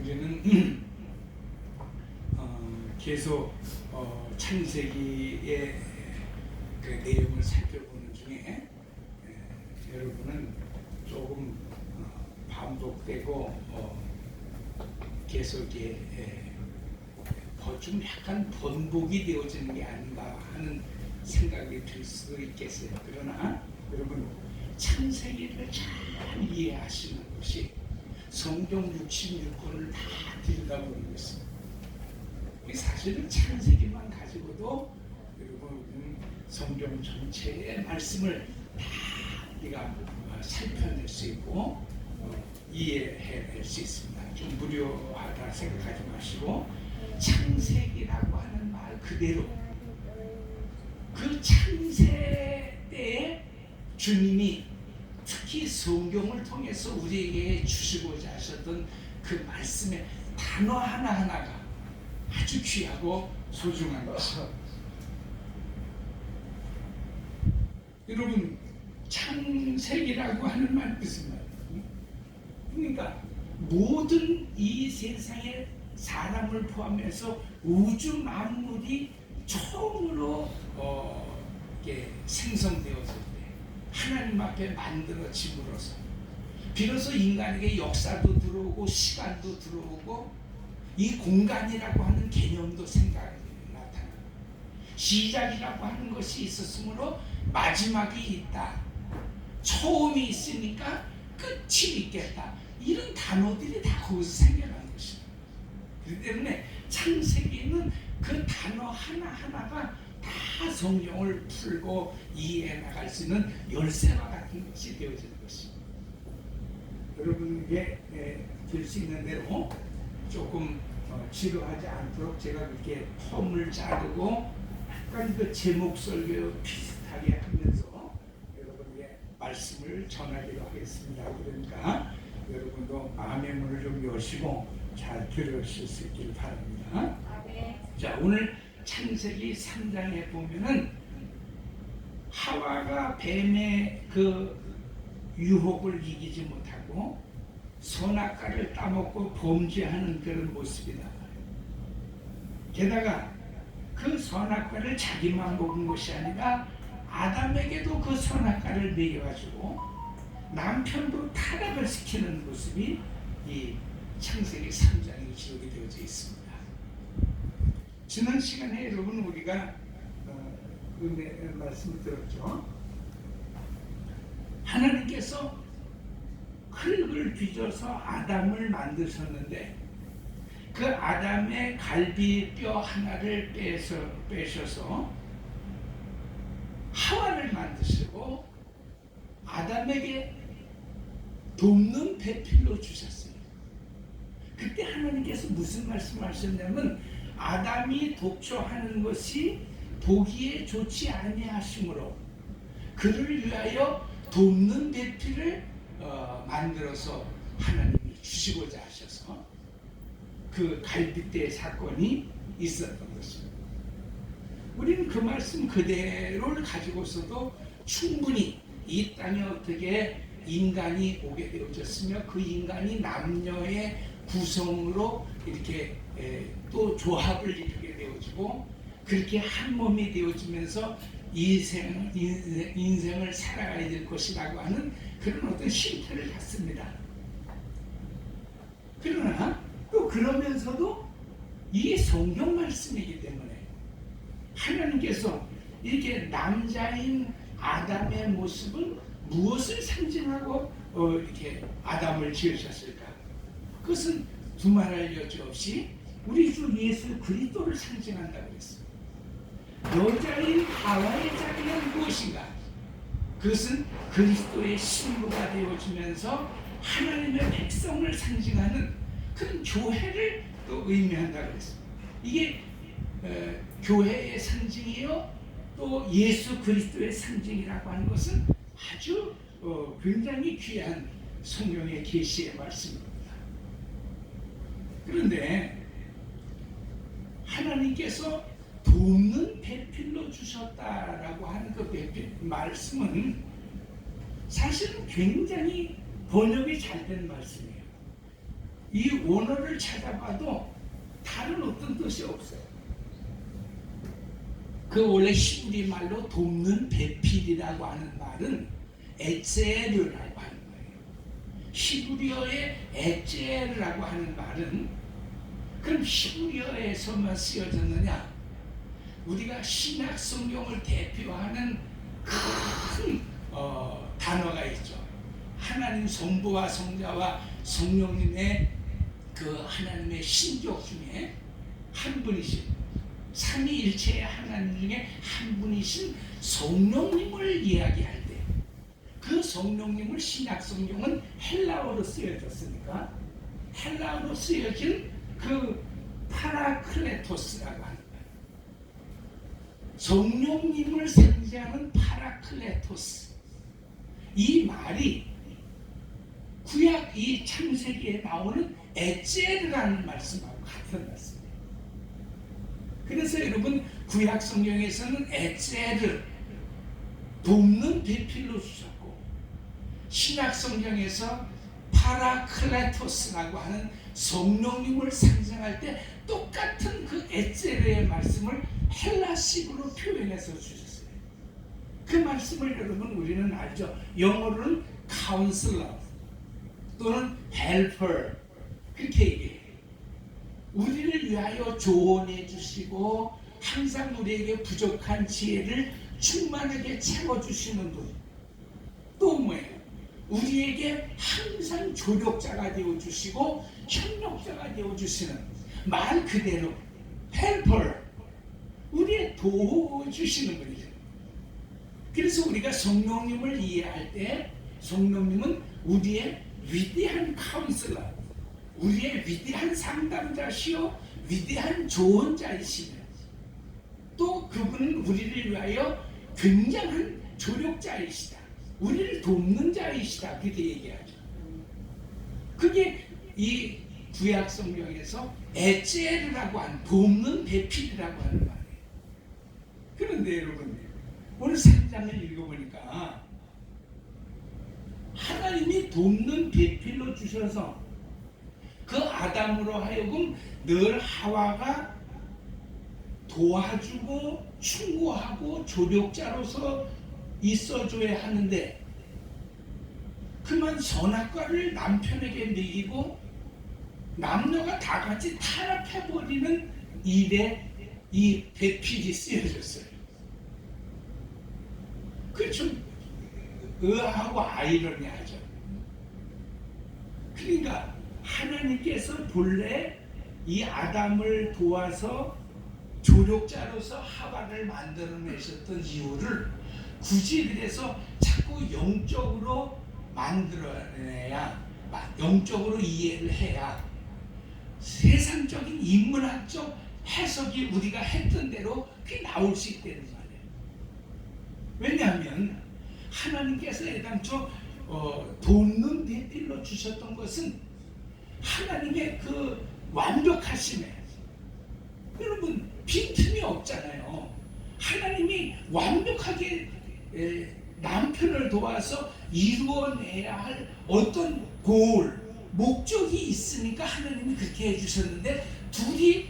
우리는 계속 창세기의 그 내용을 살펴보는 중에 여러분은 조금 반복되고 계속 좀 약간 번복이 되어지는 게 아닌가 하는 생각이 들 수도 있겠어요. 그러나 여러분 창세기를 잘 이해하시는 것이 성경 66권을 다 들여다보는 것입니다. 사실은 창세기만 가지고도 여러분 성경 전체의 말씀을 다 우리가 살펴낼 수 있고 이해해낼 수 있습니다. 좀 무료하다 생각하지 마시고 창세기라고 하는 말 그대로 그 창세 때에 주님이 특히 성경을 통해서 우리에게 주시고자 하셨던 그 말씀의 단어 하나하나가 아주 귀하고 소중한 것입니다. 여러분 창세기라고 하는 말 무슨 말이에요? 그러니까 모든 이 세상의 사람을 포함해서 우주 만물이 처음으로 생성되었을 때 하나님 앞에 만들어짐으로써 비로소 인간에게 역사도 들어오고 시간도 들어오고 이 공간이라고 하는 개념도 생각이 나타나고 시작이라고 하는 것이 있었으므로 마지막이 있다. 처음이 있으니까 끝이 있겠다. 이런 단어들이 다 거기서 생겨난 것입니다. 그렇기 때문에 창세기는 그 단어 하나하나가 다 성경을 풀고 이해해 나갈 수 있는 열쇠와 같은 것이 되어지는 것입니다. 여러분에게 될 수 있는 대로 조금 지루하지 않도록 제가 그렇게 폼을 자르고 약간 그 제목 설교 비슷하게 하면서 여러분에게 말씀을 전하기로 하겠습니다. 그러니까 여러분도 마음의 문을 좀 여시고 잘 들으실 수 있기를 바랍니다. 자, 오늘 창세기 3장에 보면은 하와가 뱀의 그 유혹을 이기지 못하고 선악과를 따먹고 범죄하는 그런 모습이 나와요. 게다가 그 선악과를 자기만 먹은 것이 아니라 아담에게도 그 선악과를 먹여가지고 남편도 타락을 시키는 모습이 이 창세기 3장에 기록이 되어져 있습니다. 지난 시간에 여러분 우리가 말씀을 들었죠. 하나님께서 흙을 빚어서 아담을 만드셨는데 그 아담의 갈비뼈 하나를 빼셔서 하와를 만드시고 아담에게 돕는 배필로 주셨어요. 그때 하나님께서 무슨 말씀을 하셨냐면 아담이 독초하는 것이 보기에 좋지 아니하심으로 그를 위하여 돕는 배필을 만들어서 하나님이 주시고자 하셔서 그 갈빗대 사건이 있었던 것입니다. 우리는 그 말씀 그대로를 가지고서도 충분히 이 땅에 어떻게 인간이 오게 되어졌으며 그 인간이 남녀의 구성으로 이렇게 또 조합을 이루게 되어지고 그렇게 한 몸이 되어지면서 인생을 살아가야 될 것이라고 하는 그런 어떤 실패를 갖습니다. 그러나 또 그러면서도 이게 성경 말씀이기 때문에 하나님께서 이렇게 남자인 아담의 모습은 무엇을 상징하고 이렇게 아담을 지으셨을까? 그것은 두말할 여지 없이 우리 주 예수 그리스도를 상징한다고 했습니다. 여자인 하와의 자리는 무엇인가? 그것은 그리스도의 신부가 되어지면서 하나님의 백성을 상징하는 그런 교회를 또 의미한다고 했습니다. 이게 교회의 상징이요 또 예수 그리스도의 상징이라고 하는 것은 아주 굉장히 귀한 성경의 계시의 말씀입니다. 그런데 하나님께서 돕는 배필로 주셨다라고 하는 그 배필 말씀은 사실은 굉장히 번역이 잘 된 말씀이에요. 이 원어를 찾아봐도 다른 어떤 뜻이 없어요. 그 원래 히브리 말로 돕는 배필이라고 하는 말은 에제르라고 하는 거예요. 히브리어의 에제르라고 하는 말은 그럼 히브리어에서만 쓰여졌느냐? 우리가 신약 성경을 대표하는 큰 단어가 있죠. 하나님 성부와 성자와 성령님의 그 하나님의 신족 중에 한 분이신 삼위일체의 하나님 중에 한 분이신 성령님을 이야기할 때 그 성령님을 신약 성경은 헬라어로 쓰여졌으니까 헬라어로 쓰여진 그 파라클레토스라고 하는 거예요. 성령님을 상징하는 파라클레토스, 이 말이 구약 이 창세기에 나오는 에제르라는 말씀하고 같은 말씀이에요. 그래서 여러분 구약 성경에서는 에제르, 돕는 배필로 주셨고, 신약 성경에서 파라클레토스라고 하는 성령님을 상징할 때 똑같은 그 에제르의 말씀을 헬라식으로 표현해서 주셨어요. 그 말씀을 여러분 우리는 알죠. 영어로는 counselor 또는 helper 그렇게 얘기해요. 우리를 위하여 조언해 주시고 항상 우리에게 부족한 지혜를 충만하게 채워주시는 분. 또 뭐예요? 우리에게 항상 조력자가 되어주시고 협력자가 되어주시는, 말 그대로 helper, 우리의 도와주시는 분이죠. 그래서 우리가 성령님을 이해할 때 성령님은 우리의 위대한 카운슬러, 우리의 위대한 상담자시요 위대한 조언자이시며, 또 그분은 우리를 위하여 굉장한 조력자이시다, 우리를 돕는 자이시다, 그렇게 얘기하죠. 그게 이 구약 성경에서 에제르라고 하는, 돕는 배필이라고 하는 말이에요. 그런데 여러분 오늘 3장을 읽어보니까 하나님이 돕는 배필로 주셔서 그 아담으로 하여금 늘 하와가 도와주고 충고하고 조력자로서 있어줘야 하는데, 그만 선악과를 남편에게 먹이고 남녀가 다 같이 타락해버리는 일에 이 배필이 쓰여졌어요. 그 좀 의아하고 아이러니하죠. 그러니까 하나님께서 본래 이 아담을 도와서 조력자로서 하와를 만들어내셨던 이유를 굳이 그래서 자꾸 영적으로 만들어내야, 영적으로 이해를 해야 세상적인 인문학적 해석이 우리가 했던 대로 그게 나올 수 있다는 말이에요. 왜냐하면 하나님께서 애당초 돕는 배필로 주셨던 것은 하나님의 그 완벽하심에, 여러분 빈틈이 없잖아요. 하나님이 완벽하게 남편을 도와서 이루어내야 할 어떤 목적이 있으니까 하나님이 그렇게 해주셨는데, 둘이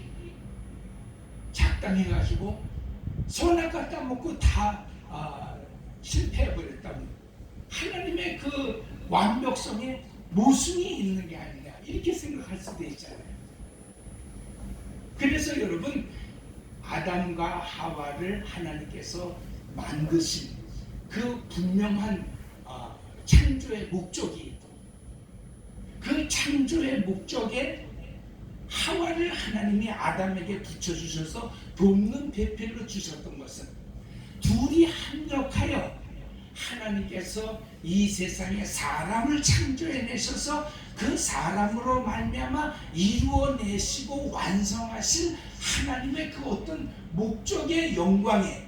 작당해가지고 선악과 따먹고 다 실패해버렸다면 하나님의 그 완벽성에 모순이 있는 게 아니냐, 이렇게 생각할 수도 있잖아요. 그래서 여러분 아담과 하와를 하나님께서 만드신 그 분명한 창조의 목적이 있고, 그 창조의 목적에 하와를 하나님이 아담에게 붙여주셔서 돕는 배필로 주셨던 것은 둘이 합력하여 하나님께서 이 세상에 사람을 창조해내셔서 그 사람으로 말미암아 이루어내시고 완성하신 하나님의 그 어떤 목적의 영광에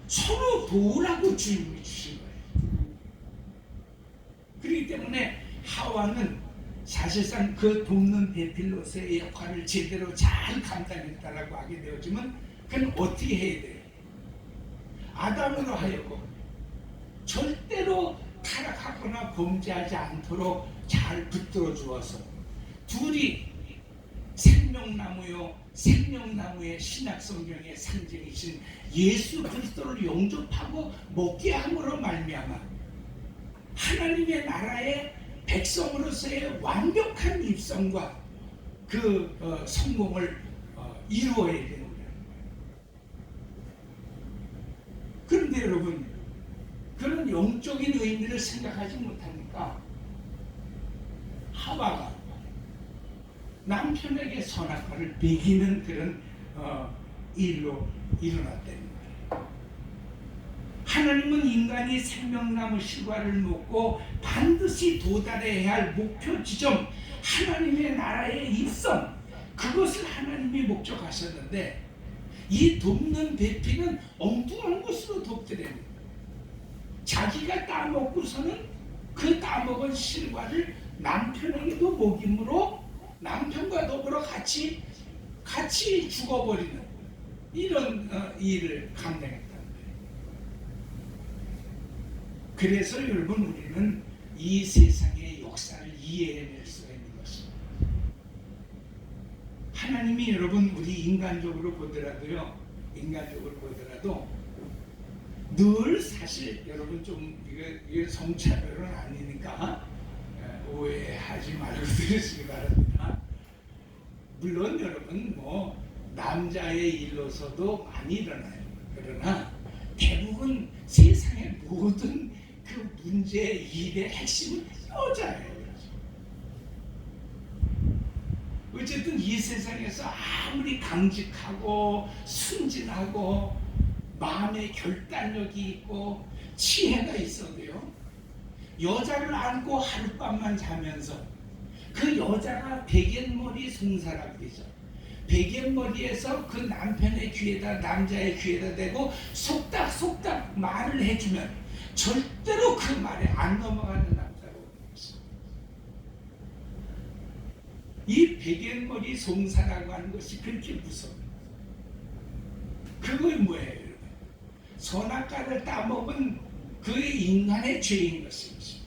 서로 도우라고 주님이 주신 거예요. 그렇기 때문에 하와는 사실상 그 돕는 배필로서의 역할을 제대로 잘 감당했다라고 하게 되어지면 그건 어떻게 해야 돼요? 아담으로 하여금 절대로 타락하거나 범죄하지 않도록 잘 붙들어 주어서 둘이 생명나무요, 생명나무의 신약성경의 상징이신 예수 그리스도를 영접하고 먹게 함으로 말미암아 하나님의 나라의 백성으로서의 완벽한 입성과 그 성공을 이루어야 되는 거예요. 그런데 여러분, 그런 영적인 의미를 생각하지 못하니까 하와가 남편에게 선악과를 먹이는 그런 일로 일어났다는 거예요. 하나님은 인간이 생명나무 실과를 먹고 반드시 도달해야 할 목표 지점, 하나님의 나라의 입성, 그것을 하나님이 목적하셨는데 이 돕는 배필은 엉뚱한 것으로 돕더래요. 자기가 따먹고서는 그 따먹은 실과를 남편에게도 먹임으로 남편과 더불어 같이 죽어버리는 이런 일을 감당했다는 거예요. 그래서 여러분, 우리는 이 세상의 역사를 이해해낼 수가 있는 것입니다. 하나님이 여러분, 우리 인간적으로 보더라도 늘 사실 여러분 좀 이게 성차별은 아니니까 오해하지 말고 들으시기 바랍니다. 물론 여러분 남자의 일로서도 많이 일어나요. 그러나 대부분 세상의 모든 그 문제 일의 핵심은 여자예요. 어쨌든 이 세상에서 아무리 강직하고 순진하고 마음의 결단력이 있고 지혜가 있어도요, 여자를 안고 하룻밤만 자면서 그 여자가 베갯머리 송사라고 그러죠. 베갯머리에서 그 남편의 귀에다, 남자의 귀에다 대고 속닥속닥 말을 해주면 절대로 그 말에 안 넘어가는 남자라고 그러죠. 이 베갯머리 송사라고 하는 것이 그렇게 무서워요. 그게 뭐예요? 선악과를 따먹은 그 인간의 죄인 것입니다.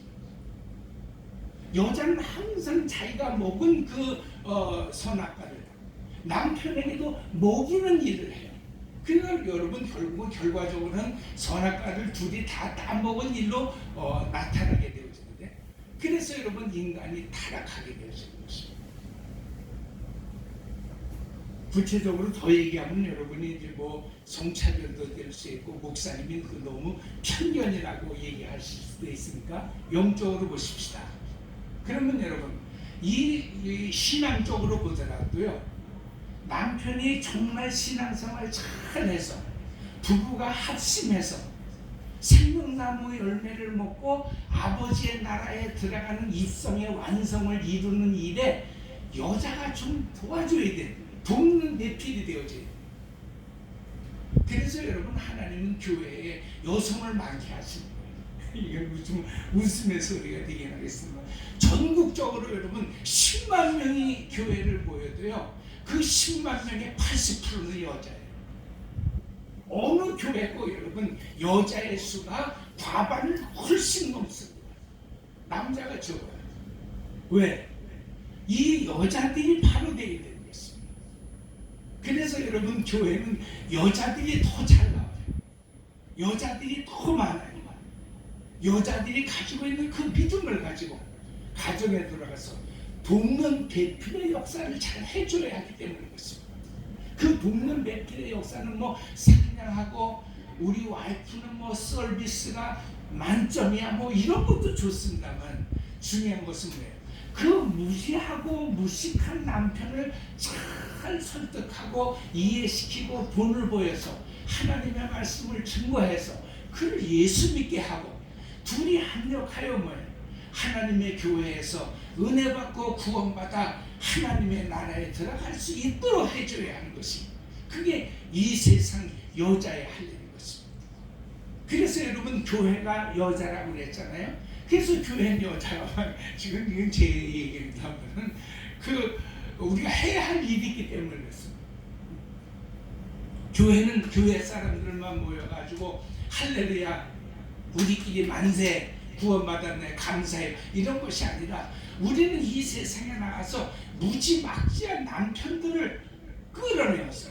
여자는 항상 자기가 먹은 그 선악과를 남편에게도 먹이는 일을 해요. 그러니까 여러분, 결과적으로는 선악과를 둘이 다 따먹은 일로 나타나게 되어지는데, 그래서 여러분, 인간이 타락하게 되어지는 것입니다. 구체적으로 더 얘기하면 여러분이 이제 성차별도 될 수 있고, 목사님이 그 너무 편견이라고 얘기할 수도 있으니까 영적으로 보십시다. 그러면 여러분, 이 신앙적으로 보더라도요, 남편이 정말 신앙생활 잘해서 부부가 합심해서 생명나무 열매를 먹고 아버지의 나라에 들어가는 입성의 완성을 이루는 일에 여자가 좀 도와줘야 돼. 돕는 내필이 되어져야 돼. 그래서 여러분, 하나님은 교회에 여성을 많게 하시는 거예요. 이게 무슨 웃음의 소리가 되긴 하겠습니다. 전국적으로 여러분 10만 명이 교회를 모여도요, 그 10만 명의 80%는 여자예요. 어느 교회고 여러분 여자의 수가 과반을 훨씬 넘습니다. 남자가 적어요. 왜? 이 여자들이 바로 되게 되는 것입니다. 그래서 여러분, 교회는 여자들이 더 잘 나와요. 여자들이 더 많아요. 여자들이 가지고 있는 그 믿음을 가지고 가정에 들어가서 돕는 배필의 역사를 잘 해줘야 하기 때문에 그렇습니다. 그 돕는 배필의 역사는 상냥하고 우리 와이프는 서비스가 만점이야 이런 것도 좋습니다만, 중요한 것은 뭐예요? 그 무시하고 무식한 남편을 잘 설득하고 이해시키고 본을 보여서 하나님의 말씀을 증거해서 그를 예수 믿게 하고, 둘이 합력하여 뭐예요? 하나님의 교회에서 은혜 받고 구원받아 하나님의 나라에 들어갈 수 있도록 해줘야 하는 것이, 그게 이 세상 여자의 할 일인 것입니다. 그래서 여러분, 교회가 여자라고 그랬잖아요. 그래서 교회는 여자가, 지금 이건 제 얘기입니다만, 우리가 해야 할 일이 있기 때문에 그렇습니다. 교회는 교회 사람들만 모여가지고 할렐루야, 우리끼리 만세, 구원받았네, 감사해, 이런 것이 아니라 우리는 이 세상에 나가서 무지막지한 남편들을 끌어내어서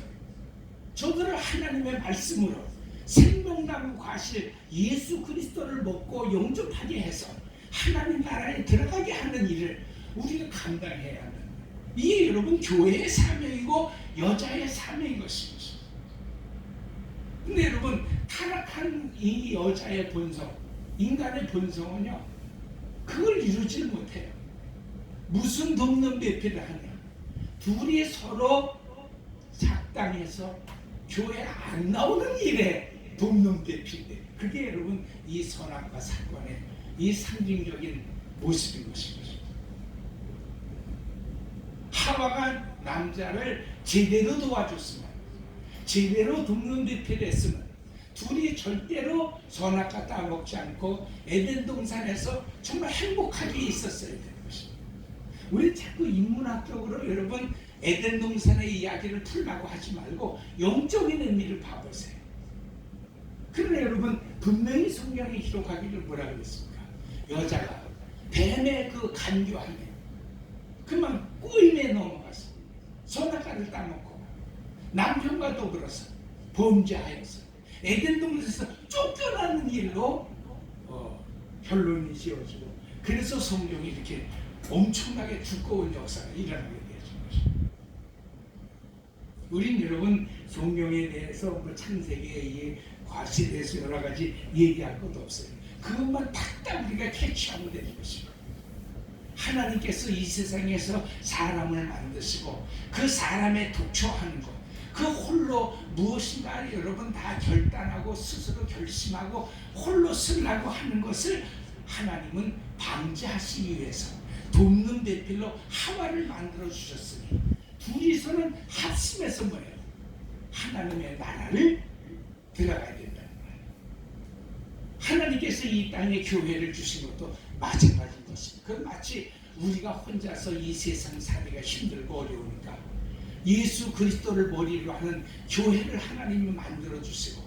저들을 하나님의 말씀으로 생명나무 과실 예수 그리스도를 먹고 영접하게 해서 하나님 나라에 들어가게 하는 일을 우리가 감당해야 한다. 이게 여러분 교회의 사명이고 여자의 사명인 것입니다. 근데 여러분 타락한 이 여자의 본성, 인간의 본성은요 그걸 이루지 못해요. 무슨 돕는 배필을 하냐? 둘이 서로 작당해서 교회 안 나오는 일에 돕는 배필인데 그게 여러분 이 선악과 사건의 이 상징적인 모습인 것입니다. 하와가 남자를 제대로 도와줬으면 제대로 돕는 배필을 했으면 둘이 절대로 선악과 따먹지 않고 에덴 동산에서 정말 행복하게 있었어야 되는 것입니다. 우리 자꾸 인문학적으로 여러분 에덴 동산의 이야기를 풀라고 하지 말고 영적인 의미를 봐보세요. 그러나 여러분 분명히 성경이 기록하기를 뭐라 그랬습니까? 여자가 뱀의 그 간교함에 그만 꼬임에 넘어가서 선악과를 따먹고 남편과 더불어서 범죄하여서 에덴 동산에서 쫓겨나는 일로 결론이 지어지고 그래서 성경이 이렇게 엄청나게 두꺼운 역사가 일어나게 되어진 것입니다. 우린 여러분 성경에 대해서 뭐 창세기의 이 과시에 대해서 여러 가지 얘기할 것도 없어요. 그것만 딱딱 우리가 캐치하면 되는 것입니다. 하나님께서 이 세상에서 사람을 만드시고 그 사람의 독초하는 것, 그 홀로 무엇인가 여러분 다 결단하고 스스로 결심하고 홀로 쓰려고 하는 것을 하나님은 방지하시기 위해서 돕는 배필로 하와를 만들어 주셨으니 둘이서는 합심해서 뭐예요? 하나님의 나라를 들어가야 된다는 거예요. 하나님께서 이 땅에 교회를 주신 것도 마찬가지인 것입니다. 그건 마치 우리가 혼자서 이 세상 살기가 힘들고 어려우니까 예수 그리스도를 머리로 하는 교회를 하나님이 만들어 주시고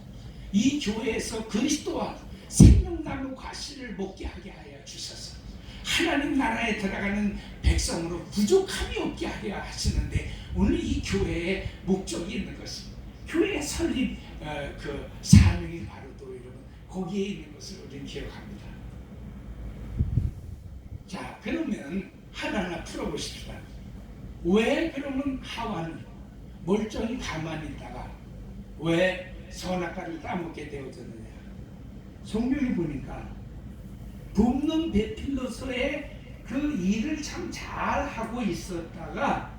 이 교회에서 그리스도와 생명나무 과실을 먹게 하게 하여 주셔서 하나님 나라에 들어가는 백성으로 부족함이 없게 하려 하시는데 오늘 이 교회의 목적이 있는 것입니다. 교회의 설립 그 사명이 바로 또 여러분 거기에 있는 것을 우리는 기억합니다. 자, 그러면 하나하나 풀어보십시다. 왜 그러면 하와는 멀쩡히 가만히 있다가 왜 선악과를 따먹게 되어졌느냐? 성경에 보니까 돕는 배필로서의 그 일을 참 잘하고 있었다가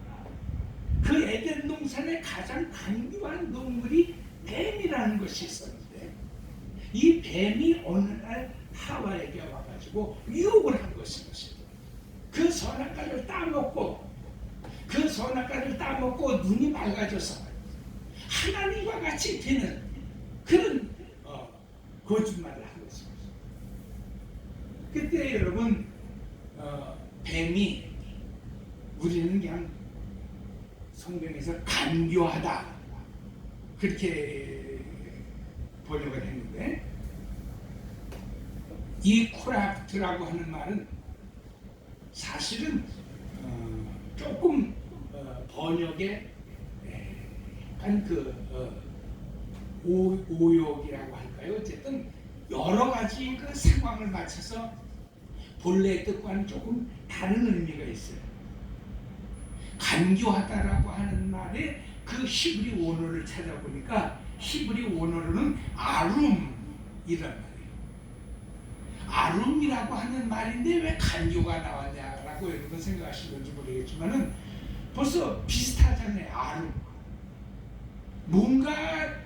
그 에덴 동산의 가장 강교한 동물이 뱀이라는 것이 있었는데 이 뱀이 어느 날 하와에게 와가지고 유혹을 한 것입니다. 그 선악과를 따먹고 눈이 맑아져서 하나님과 같이 되는 그런 거짓말을 한 것입니다. 그때 여러분 뱀이 우리는 그냥 성경에서 간교하다 그렇게 번역을 했는데 이 크라프트라고 하는 말은 사실은 조금 번역에 약간 오역이라고 할까요? 어쨌든 여러 가지 그 상황을 맞춰서 본래 뜻과는 조금 다른 의미가 있어요. 간교하다라고 하는 말에 그 히브리 원어를 찾아보니까 히브리 원어로는 아룸이란 말이에요. 아룸이라고 하는 말인데 왜 간교가 나왔냐라고 여러분 생각하시는지 모르겠지만은 벌써 비슷하잖아요. 아룸.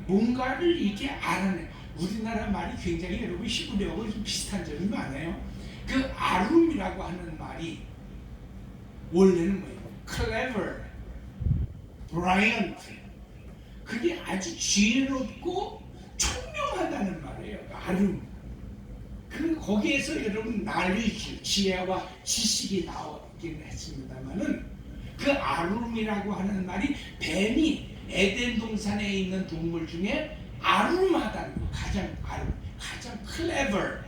뭔가를 이렇게 알아내. 우리나라 말이 굉장히 여러분 히브리어하고 좀 비슷한 점이 많아요. 그 아룸이라고 하는 말이 원래는 뭐예요? clever, brilliant. 그게 아주 지혜롭고 총명하다는 말이에요. 아룸. 거기에서 여러분 knowledge, 지혜와 지식이 나오긴 했습니다만은 그 아룸이라고 하는 말이 뱀이 에덴 동산에 있는 동물 중에 아룸하다는 거, 가장 clever,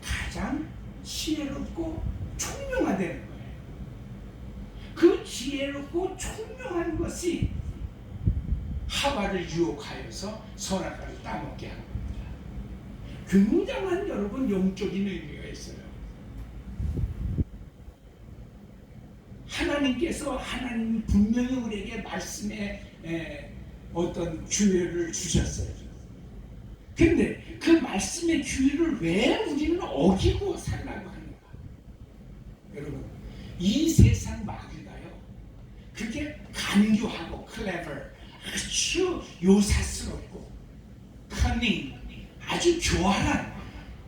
가장 지혜롭고 총명하다는 거예요. 그 지혜롭고 총명한 것이 하와를 유혹하여서 선악과를 따먹게 한 겁니다. 굉장한 여러분 영적인 의미가 있어요. 하나님 분명히 우리에게 말씀의 어떤 기회를 주셨어요. 근데 그 말씀의 기회를 왜 우리는 어기고 살라고 하는가? 여러분, 이 세상 마귀가요, 그게 간교하고 클레버, 아주 요사스럽고 커닝, 아주 교활한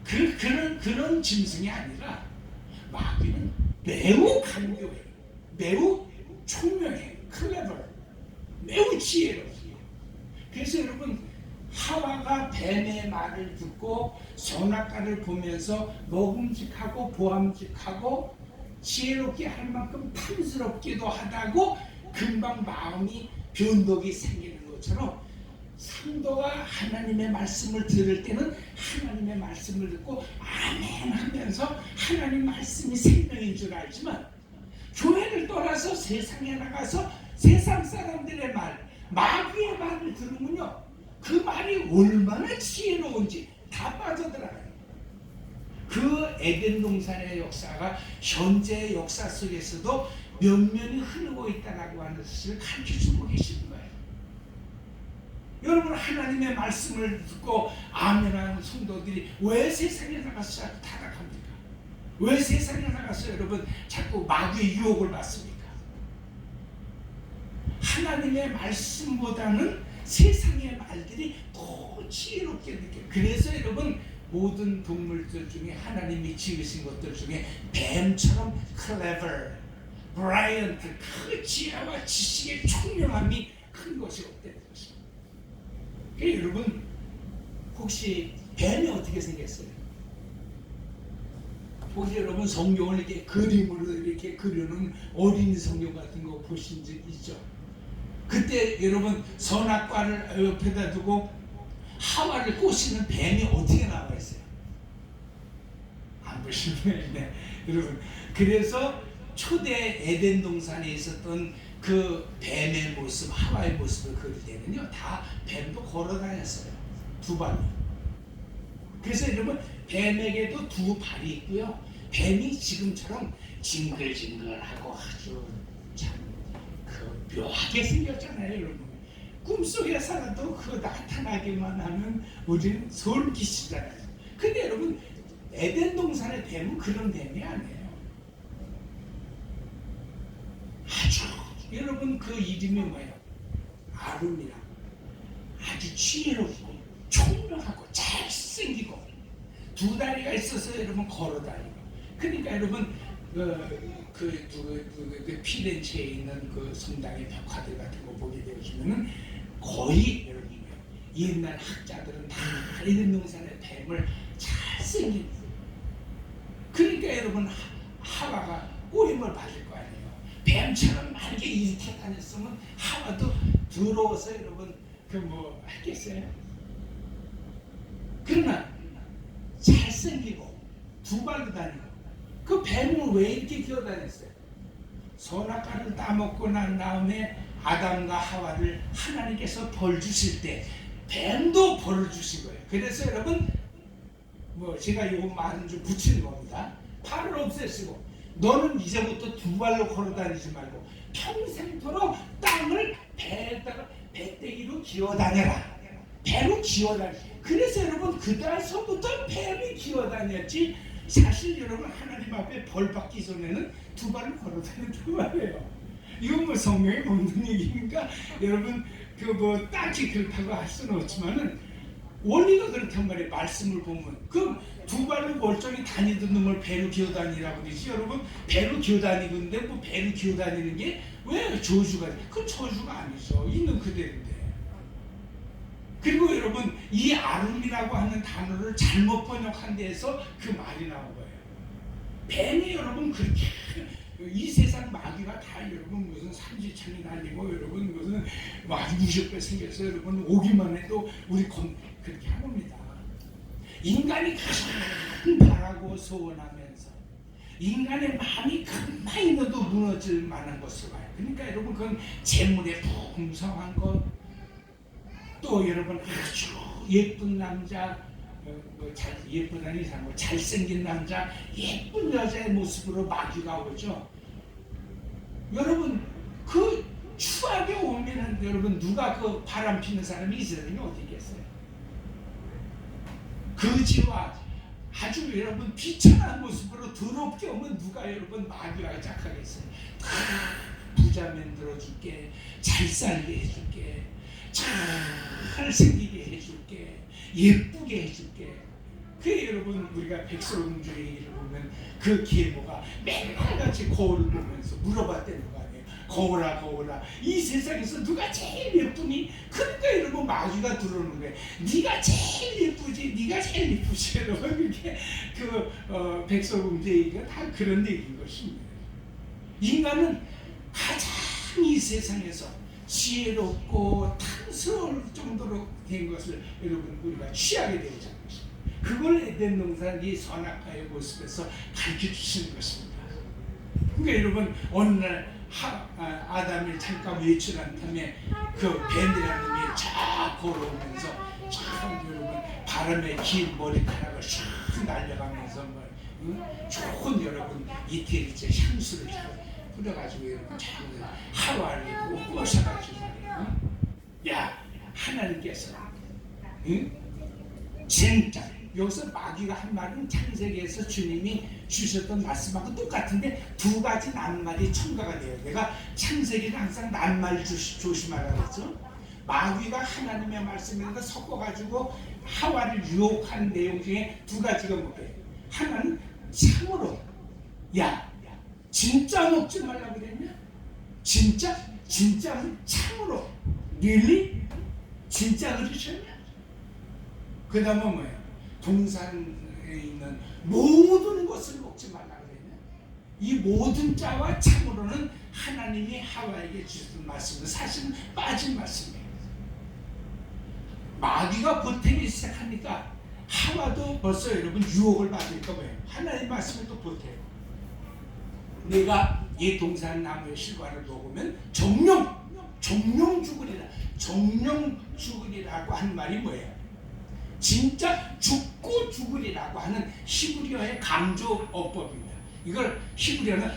그런 짐승이 아니라 마귀는 매우 간교해요. 매우 총명해요. 클레버, 매우 지혜로워요. 그래서 여러분, 하와가 뱀의 말을 듣고 선악과를 보면서 먹음직하고 보암직하고 지혜롭게 할 만큼 탐스럽기도 하다고 금방 마음이 변덕이 생기는 것처럼, 상도가 하나님의 말씀을 들을 때는 하나님의 말씀을 듣고 아멘 하면서 하나님 말씀이 생명인 줄 알지만, 교회를 떠나서 세상에 나가서 세상 사람들의 말, 마귀의 말을 들으면요, 그 말이 얼마나 지혜로운지 다 빠져들어가요. 그 에덴 동산의 역사가 현재 역사 속에서도 면면이 흐르고 있다라고 하는 것을 가르쳐주고 계시는 거예요. 여러분, 하나님의 말씀을 듣고 아멘하는 성도들이 왜 세상에 나가서 자꾸 타락합니까? 왜 세상에 나가서 여러분 자꾸 마귀의 유혹을 받습니까? 하나님의 말씀보다는 세상의 말들이 더 지혜롭게 느껴요. 그래서 여러분, 모든 동물들 중에 하나님이 지으신 것들 중에 뱀처럼 클레버, 브라이언트, 그 지혜와 지식의 총명함이 큰 것이 없다는 것입니다. 그러니까 여러분, 혹시 뱀이 어떻게 생겼어요? 혹시 여러분 성경을 이렇게 그림으로 이렇게 그려놓은 어린이 성경 같은 거 보신 적 있죠? 그때 여러분 선악과를 옆에다 두고 하와를 꼬시는 뱀이 어떻게 나와 있어요? 안 보시면 네. 여러분, 그래서 초대 에덴 동산에 있었던 그 뱀의 모습, 하와의 모습을 그릴 때는요, 다 뱀도 걸어 다녔어요. 두 발로. 그래서 여러분, 뱀에게도 두 발이 있고요, 뱀이 지금처럼 징글징글하고 아주 참 묘하게 생겼잖아요. 여러분, 꿈속에 살아도 그거 나타나기만 하면 우리는 소름 끼치잖아요. 근데 여러분, 에덴 동산의 뱀은 그런 뱀이 아니에요. 아주 여러분, 그 이름이 뭐예요? 아름이라고. 아주 지혜롭고 총명하고 잘생기고 두 다리가 있어서 여러분 걸어다니고. 그러니까 여러분, 그 피렌체에 있는 그 성당의 벽화들 같은 거 보게 되시면은 거의 여러분, 옛날 학자들은 다 에덴 동산의 뱀을 잘생긴. 그러니까 여러분, 하와가 꼬임을 받을 거 아니에요. 뱀처럼 맑게 이렇게 다녔으면 하와도 더러워서 여러분 그 뭐 했겠어요? 그러나 잘생기고 두 발로 다니고, 그 뱀은 왜 이렇게 기어다녔어요? 선악과를 따먹고 난 다음에 아담과 하와를 하나님께서 벌 주실 때 뱀도 벌을 주신 거예요. 그래서 여러분, 뭐 제가 요 말은 좀 붙이는 겁니다. 팔을 없애시고 너는 이제부터 두 발로 걸어다니지 말고 평생토록 땅을 배때기로 기어다녀라. 배로 기어다니. 그래서 여러분, 그날서부터 뱀이 기어다녔지, 사실 여러분 하나님 앞에 벌 받기 전에는 두 발로 걸어다녔단 말이에요. 이건 뭐 성경에 없는 얘기니까 여러분 그 뭐 딱히 그렇다고 할 수는 없지만은 원리가 그렇단 말이에요. 말씀을 보면 그 두 발로 멀쩡히 다니던 놈을 배로 기어다니라고 그러지. 여러분, 배로 기어다니고 있는데 뭐 배로 기어다니는 게 왜 저주가 돼? 그 저주가 아니죠. 있는 그대로인데. 그리고 여러분, 이 아름이라고 하는 단어를 잘못 번역한 데에서 그 말이 나온 거예요. 뱀이 여러분 그렇게 이 세상 마귀가 다 여러분 무슨 삼지창이 날리고 여러분 무슨 아주 무섭게 생겨서 여러분 오기만 해도 우리 그렇게 합니다. 인간이 가장 바라고 소원하면서 인간의 마음이 가만히 넣어도 무너질 만한 것으로 와요. 그러니까 여러분 그건 재물의 풍성한 것, 또 여러분 아주 예쁜 남자, 예쁘다니 이상한 거, 잘생긴 남자, 예쁜 여자의 모습으로 마귀가 오죠. 여러분 그 추하게 오면은 여러분 누가 그 바람 피는 사람이 이 세상에 어디 계세요? 거지와 아주 여러분 비천한 모습으로 더럽게 오면 누가 여러분 마귀와 짝하겠어요? 다 부자 만들어줄게, 잘 살게 해줄게, 잘생기게 해줄게, 예쁘게 해줄게. 그 여러분 우리가 백설공주의 얘기를 보면 그 계모가 맨날 같이 거울을 보면서 물어봤다는 거 아니에요. 거울아 거울아, 이 세상에서 누가 제일 예쁘니? 그러니까 여러분 마귀가 들어오는 거예요. 네가 제일 예쁘지, 네가 제일 예쁘지. 여러분 그게 백설공주의 얘기가 다 그런 얘기인 것입니다. 인간은 가장 이 세상에서 지혜롭고 탐스러울 정도로 된 것을 여러분 우리가 취하게 되는 것입니다. 그걸 에덴 동산 이 선악과의 모습에서 가르쳐 주시는 것입니다. 그러니까 여러분 어느 날 아담이 잠깐 외출한 탐에 그 뱀이라는 놈이 쫙 걸어오면서 참 여러분 바람에 긴 머리카락을 쫙 날려가면서 좋은 여러분 이태리제 향수를 뿌려가지고 여러분 참 하와를 꼬셔가지고 야 하나님께서 진짜 여기서 마귀가 한 말은 창세기에서 주님이 주셨던 말씀하고 똑같은데 두 가지 낱말이 첨가가 돼요. 내가 창세기는 항상 낱말 조심하라 그랬죠. 마귀가 하나님의 말씀에다 섞어가지고 하와를 유혹한 내용 중에 두 가지가 뭐예요? 하나는 참으로, 야 진짜 먹지 말라고 그랬냐? 진짜 참으로, really? 진짜 그러셨냐? 그 다음에 뭐예요? 동산에 있는 모든 것을 먹지 말라고 그랬냐? 이 모든 자와 참으로는 하나님이 하와에게 주신 말씀은 사실은 빠진 말씀이에요. 마귀가 보태기 시작하니까 하와도 벌써 여러분 유혹을 받으니까 뭐예요? 하나님 말씀을 또 보태요. 내가 이 동산 나무의 실과를 먹으면 정령 죽으리라. 정령 죽으리라고 한 말이 뭐예요? 진짜 죽고 죽으리라고 하는 히브리어의 강조 어법입니다. 이걸 히브리어는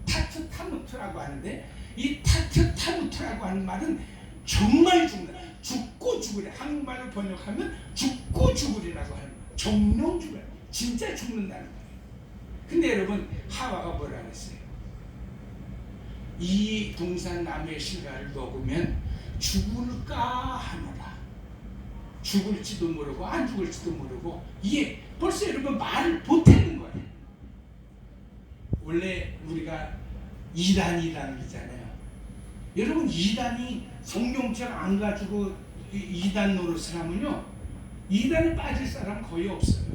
타투타무트라고 하는데, 이 타투타무트라고 하는 말은 정말 죽는다. 죽고 죽으리. 한국말로 번역하면 죽고 죽으리라고 하는 거예요. 정령 죽으리. 진짜 죽는다는 거예요. 근데 여러분 하와가 뭐라 그랬어요? 이 동산 나무의 실과를 먹으면 죽을까 하노라. 죽을지도 모르고 안 죽을지도 모르고, 이게 벌써 여러분 말을 보태는 거예요. 원래 우리가 이단이라는 거잖아요. 여러분 이단이 성경책 안 가지고 이단 노릇을 하면요, 이단에 빠질 사람 거의 없어요.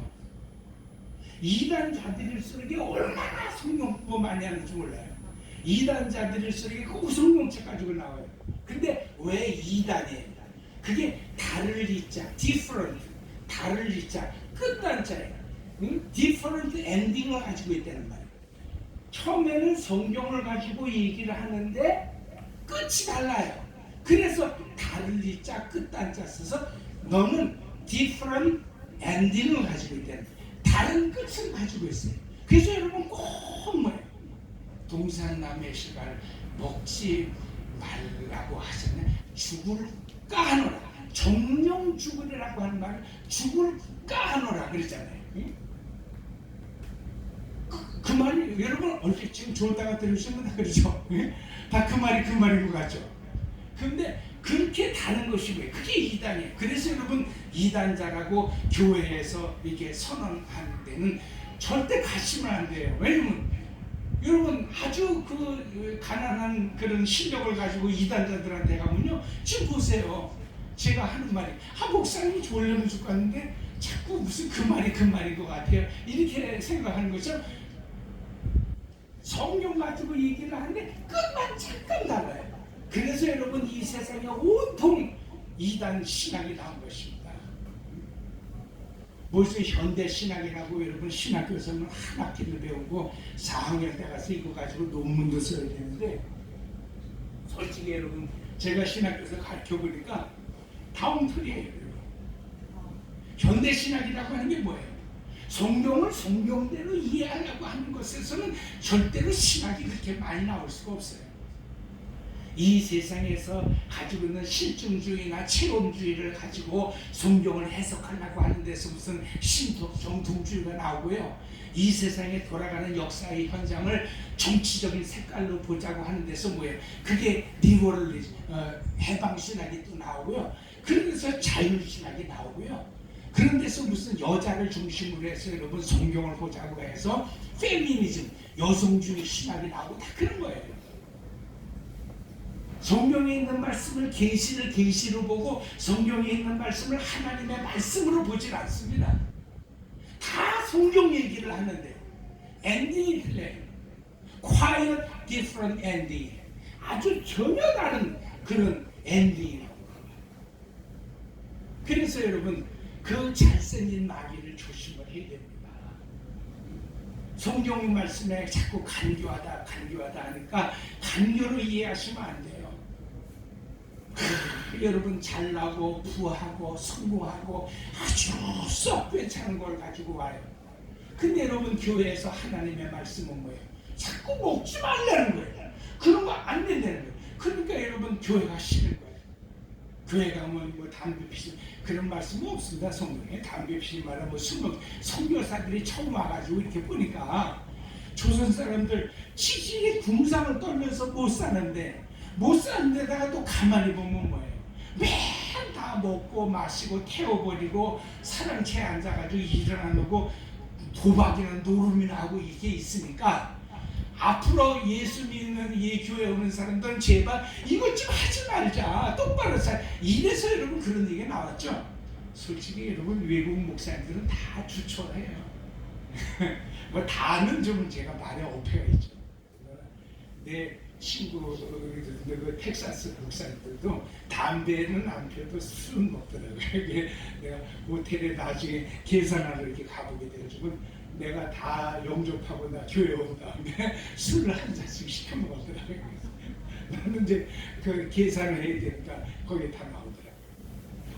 이단자들일수록 얼마나 성경 공부 많이 하는지 몰라요. 이단자들일수록 꼭 성경책 가지고 나와요. 근데 왜 이단이에요? 그게 다를 이자, different, 다를 이자, 끝단자예요. different ending을 가지고 있다는 말이에요. 처음에는 성경을 가지고 얘기를 하는데 끝이 달라요. 그래서 다를 이자, 끝단자 써서 너는 different ending을 가지고 있다는 거예요. 다른 끝을 가지고 있어요. 그래서 여러분 꼭 뭐예요? 동산나무의 실과를 먹지 말라고 하셨네. 죽을까 하노라. 정령 죽으리라고 하는 말을 죽을까 하노라 그랬잖아요. 그 말이 여러분 얼핏 지금 좋다가 들으시면 다 그러죠. 다 그 말인 것 같죠. 근데 그렇게 다른 것이 왜? 그게 이단이에요. 그래서 여러분 이단자라고 교회에서 이렇게 선언하는 데는 절대 가시면 안 돼요. 왜냐면 여러분 아주 그 가난한 그런 실력을 가지고 이단자들한테 가면요, 지금 보세요. 제가 하는 말이 목사님이 졸려면 죽겠는데 자꾸 무슨 그 말인 것 같아요. 이렇게 생각하는 거죠. 성경 가지고 얘기를 하는데 끝만 잠깐 달라요. 그래서 여러분 이 세상에 온통 이단 신앙이 나온 것입니다. 벌써 현대 신학이라고 여러분 신학교에서는 한 학기를 배우고 4학년 때 가서 이거 가지고 논문도 써야 되는데 솔직히 여러분 제가 신학교에서 가르쳐 보니까 다 엉터리예요. 여러분. 현대 신학이라고 하는 게 뭐예요? 성경을 성경대로 이해하려고 하는 것에서는 절대로 신학이 그렇게 많이 나올 수가 없어요. 이 세상에서 가지고 있는 실증주의나 체험주의를 가지고 성경을 해석하려고 하는 데서 무슨 신독 정통주의가 나오고요. 이 세상에 돌아가는 역사의 현장을 정치적인 색깔로 보자고 하는 데서 뭐예요? 그게 리버럴리즘, 해방신학이 또 나오고요. 그래서 자율신학이 나오고요. 그런 데서 무슨 여자를 중심으로 해서 여러분 성경을 보자고 해서 페미니즘, 여성주의 신학이 나오고 다 그런 거예요. 성경에 있는 말씀을 계시를 계시로 보고 성경에 있는 말씀을 하나님의 말씀으로 보질 않습니다. 다 성경 얘기를 하는데 엔딩이 틀려요. Quite different ending. 아주 전혀 다른 그런 엔딩이라고. 그래서 여러분 그 잘생긴 마귀를 조심을 해야 됩니다. 성경 말씀에 자꾸 간교하다 하니까 간교로 이해하시면 안 돼요. 여러분 잘나고 부하고 성공하고 아주 썩 괜찮은 걸 가지고 와요. 근데 여러분 교회에서 하나님의 말씀은 뭐예요? 자꾸 먹지 말라는 거예요. 그런 거 안 된다는 거예요. 그러니까 여러분 교회가 싫은 거예요. 교회 가면 뭐 담배 피지 그런 말씀이 없습니다. 성경에 담배 피지 말라 뭐 선교사들이 처음 와가지고 이렇게 보니까 조선 사람들 치질이 궁상을 떨면서 못 사는 데다가 또 가만히 보면 뭐예요? 맨 다 먹고 마시고 태워버리고 사랑채에 앉아가지고 일을 안 하고 도박이나 노름이나 하고 이게 있으니까 앞으로 예수 믿는 이 교회 오는 사람들은 제발 이것 좀 하지 말자. 똑바로 살. 이래서 여러분 그런 얘기가 나왔죠. 솔직히 여러분 외국 목사님들은 다 추천해요. 뭐 다는 좀 제가 말에 어폐가 있죠. 내 친구 그 텍사스 목사님들도 담배는 안 피워도 술은 먹더라고요. 내가 호텔에 나중에 계산하러 이렇게 가보게 돼가지고 내가 다 영접하고 나 교회 온 다음에 술을 한 잔씩 시켜 먹었더라고요. 나는 이제 그 계산을 해야 되니까 거기에 다 나오더라고요.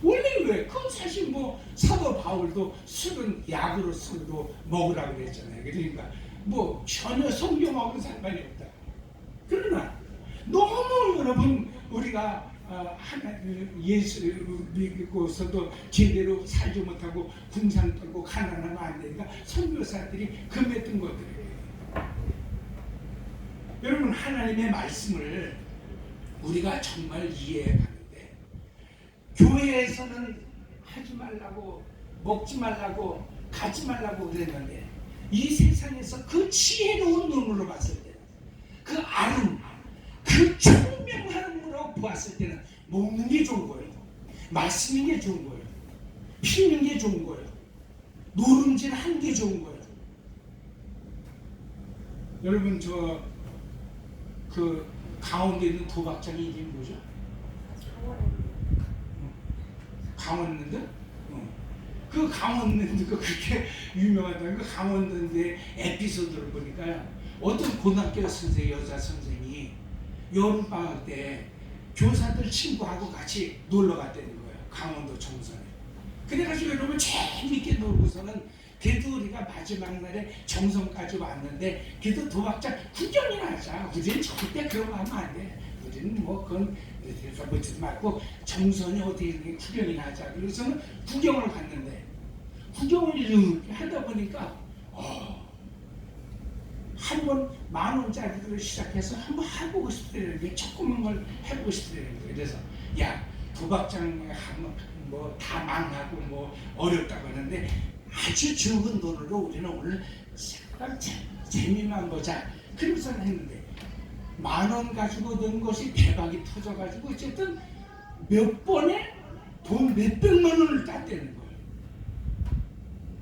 원래 왜? 그건 사실 뭐 사도 바울도 술은 약으로 술도 먹으라고 그랬잖아요. 그러니까 뭐 전혀 성경하고는 상관이 없다. 그러나 너무 여러분 우리가 예수 믿고서도 제대로 살지 못하고 궁상 떨고 가난하면 안 되니까 선교사들이 금했던 것들이에요. 여러분 하나님의 말씀을 우리가 정말 이해해 가는데 교회에서는 하지 말라고 먹지 말라고 가지 말라고 그랬는데 이 세상에서 그 지혜로운 눈으로 봤을 때 그 아름, 그 총명함으로 보았을 때는 먹는 게 좋은 거예요. 마시는 게 좋은 거예요. 피는 게 좋은 거예요. 노름질 하는 게 좋은 거예요. 여러분 저 그 강원도에 있는 도박장이 이름이 뭐죠? 강원랜드? 그 강원랜드가 그렇게 유명하다는 그 강원랜드의 에피소드를 보니까 어떤 고등학교 선생 여자 선생이 여름방학 때 교사들 친구하고 같이 놀러 갔다는 거예요. 강원도 정선에. 그래가지고 여러분 재밌게 놀고서는 그래도 우리가 마지막 날에 정선까지 왔는데 그래도 도박장 구경이나 하자. 우리는 절대 그런 거 하면 안 돼. 우리는 뭐 그건 그래서 묻지도 말고 정선이 어떻게 구경이나 하자. 그래서는 구경을 갔는데 구경을 이렇게 하다 보니까 한번 10,000원짜리로 시작해서 한번 해보고 싶더라는 게 조그만 걸 해보고 싶더라는 거예요. 그래서 야 도박장에 하면 뭐 다 망하고 뭐 어렵다고 하는데 아주 적은 돈으로 우리는 오늘 재미만 보자. 그러면서 했는데 10,000원 가지고 넣은 것이 대박이 터져가지고 어쨌든 몇 번에 돈 몇백만 원을 땄다는 거예요.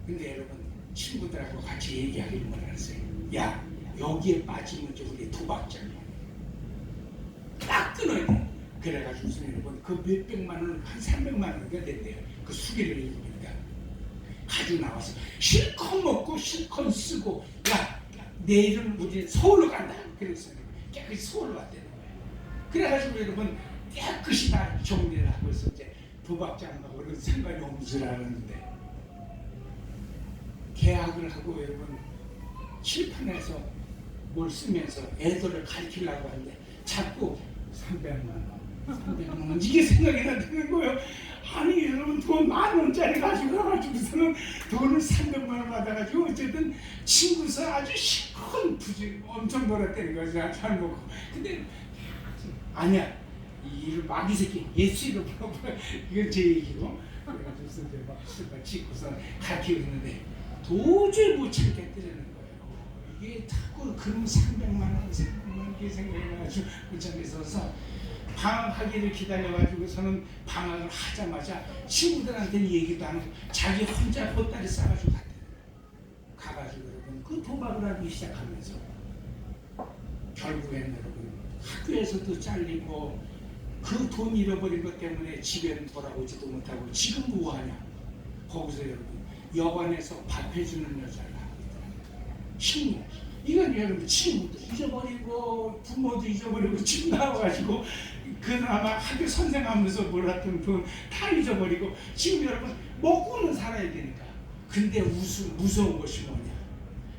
근데 여러분 친구들하고 같이 얘기하기를 못하겠어요. 야 여기에 빠지면 좀 우리 도박장이야. 딱 끊어야 돼. 그래가지고 여러분 그 몇백만 원, 한 300만 원이 된대요. 그 수기를 읽으니까 가지고 나와서 실컷 먹고 실컷 쓰고 야 내일은 우리 서울로 간다 그랬어요. 깨끗이 서울로 왔다는 거예요. 그래가지고 여러분 깨끗이 다 정리를 하고 있어. 이제 도박장하고는 상관이 없는 줄 알았는데 계약을 하고 여러분 칠판에서 뭘 쓰면서 애들을 가르치려고 하는데 자꾸 300만 원 이게 생각이 나는 거예요. 아니 여러분 돈 10,000원짜리 가지고 가가지고서는 돈을 300만 원 받아가지고 어쨌든 친구서 아주 시큰 부지 엄청 벌었다는 거죠. 잘 먹고. 근데 아니야 이 마귀 새끼 예수 이름 물어보라 이건 제 얘기고 그래가지고 이제 막 짓고서 가르치고 있는데 도저히 못 참겠다는 거예요. 이게 자꾸 그럼 300만 원 이게 생각이 나가지고 울창에 서서 방학하기를 기다려가지고서는 방학을 하자마자 친구들한테는 얘기도 안 하고 자기 혼자 보따리 싸가지고 갔대요. 가가지고 여러분 그 도박을 하기 시작하면서 결국에는 여러분 학교에서도 잘리고 그 돈 잃어버린 것 때문에 집에는 돌아오지도 못하고 지금 뭐하냐 거기서 여러분 여관에서 밥 해주는 여자를 하고 있더라고요. 친구 이건 여러분 친구도 잊어버리고 부모도 잊어버리고 집 나와가지고 그나마 학교 선생하면서 몰랐던 돈 다 잊어버리고 지금 여러분 먹고는 살아야 되니까 근데 무서운 것이 뭐냐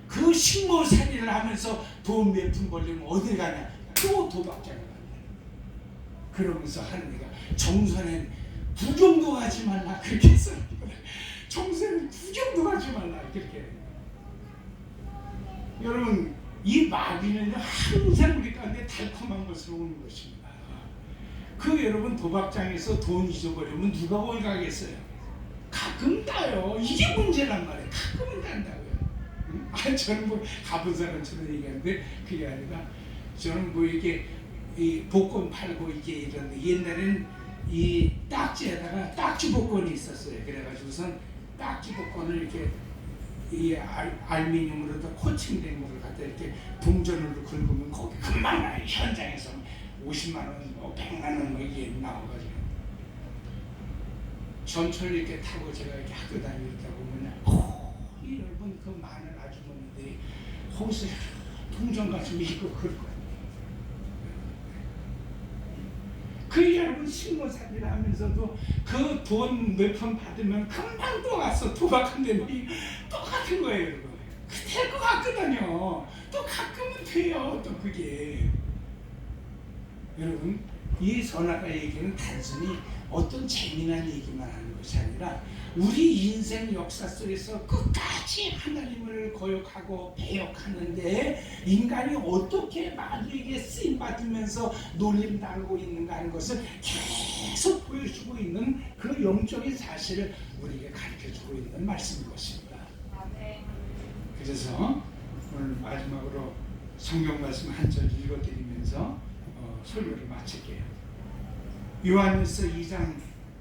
그 식모살이를 하면서 돈 몇 푼 벌려면 어디 가냐 또 도박장에 간다. 그러면서 하느니가 정선엔 구경도 하지 말라 그렇게 했어요. 정선엔 구경도 하지 말라 그렇게. 여러분 이 마귀는 항상 우리 가운데 달콤한 것으로 오는 것입니다. 그 여러분 도박장에서 돈 잊어버리면 누가 거기 가겠어요? 가끔 따요. 이게 문제란 말이에요. 가끔은 딴다고요. 아 저는 뭐 가본 사람처럼 얘기하는데 그게 아니라 저는 뭐 이게 이 복권 팔고 이게 이런데 옛날에는 이 딱지에다가 딱지 복권이 있었어요. 그래가지고선 딱지 복권을 이렇게 이 알루미늄으로도 코팅된 거를 갖다 이렇게 동전으로 긁으면 거기 금방 나요. 현장에서 50만 원, 뭐 100만 원 뭐 이게 나와가지고 전철 이렇게 타고 제가 이렇게 학교 다니다 보면 여러분 그 많은 아주머니들이 거기서 동전 가지고 이거 긁고 그 여러분 신고사기를 하면서도 그 돈 몇 푼 받으면 금방 또 와서 도박한데 뭐 똑같은 거예요 여러분. 될 것 같거든요. 또 가끔은 돼요 또 그게. 여러분 이 선악과 얘기는 단순히 어떤 재미난 얘기만 하는 것이 아니라 우리 인생 역사 속에서 끝까지 하나님을 거역하고 배역하는데 인간이 어떻게 마귀에게 쓰임받으면서 놀림당하고 있는가 하는 것을 계속 보여주고 있는 그 영적인 사실을 우리에게 가르쳐주고 있는 말씀인 것입니다. 그래서 오늘 마지막으로 성경 말씀 한 절 읽어드리면서 설교를 마칠게요. 요한일서 2장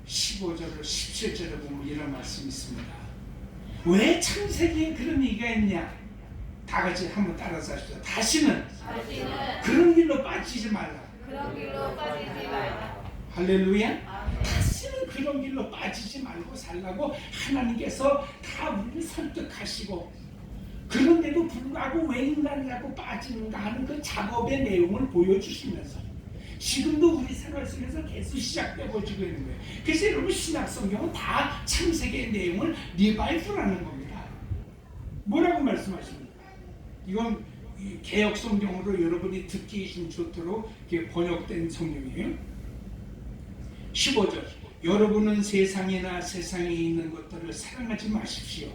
15절을 17절을 보면 이런 말씀이 있습니다. 왜 창세기에 그런 얘기가 있냐? 다 같이 한번 따라서 하시죠. 다시는 그런 길로 빠지지 말라. 할렐루야. 다시는 그런 길로 빠지지 말고 살라고 하나님께서 다 우리를 설득하시고 그런데도 불구하고 왜 인간이라고 빠지는가 하는 그 작업의 내용을 보여주시면서 지금도 우리 생활 속에서 계속 시작되고 있는 거예요. 그래서 여러분 신약 성경은 다 창세기의 내용을 리바이브라는 겁니다. 뭐라고 말씀하십니까? 이건 개역 성경으로 여러분이 듣기 좀 좋도록 번역된 성경이에요. 15절 여러분은 세상이나 세상에 있는 것들을 사랑하지 마십시오.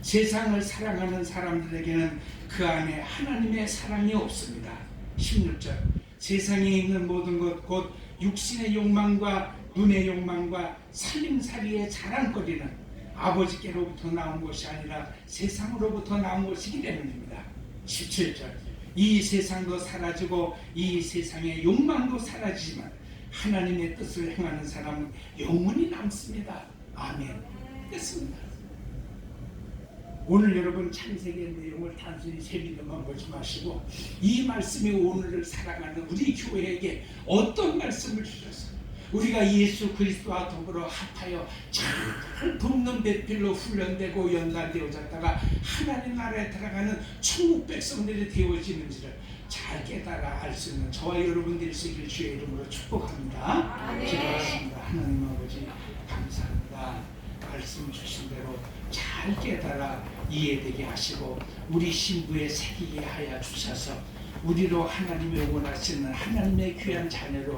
세상을 사랑하는 사람들에게는 그 안에 하나님의 사랑이 없습니다. 16절 세상에 있는 모든 것 곧 육신의 욕망과 눈의 욕망과 살림살이의 자랑거리는 아버지께로부터 나온 것이 아니라 세상으로부터 나온 것이기 때문입니다. 17절 이 세상도 사라지고 이 세상의 욕망도 사라지지만 하나님의 뜻을 행하는 사람은 영원히 남습니다. 아멘. 됐습니다. 오늘 여러분 창세기의 내용을 단순히 세밀로만 보지 마시고 이 말씀이 오늘을 살아가는 우리 교회에게 어떤 말씀을 주셨어요? 우리가 예수 그리스도와 더불어 합하여 잘 돕는 배필로 훈련되고 연단되어졌다가 하나님 나라에 들어가는 천국 백성들이 되어지는지를 잘 깨달아 알 수 있는 저와 여러분들이 있기를 주의 이름으로 축복합니다. 기도하겠습니다. 하나님 아버지 감사합니다. 말씀 주신 대로 잘 깨달아 이해되게 하시고 우리 신부에 새기게 하여 주셔서 우리로 하나님의 원하시는 하나님의 귀한 자녀로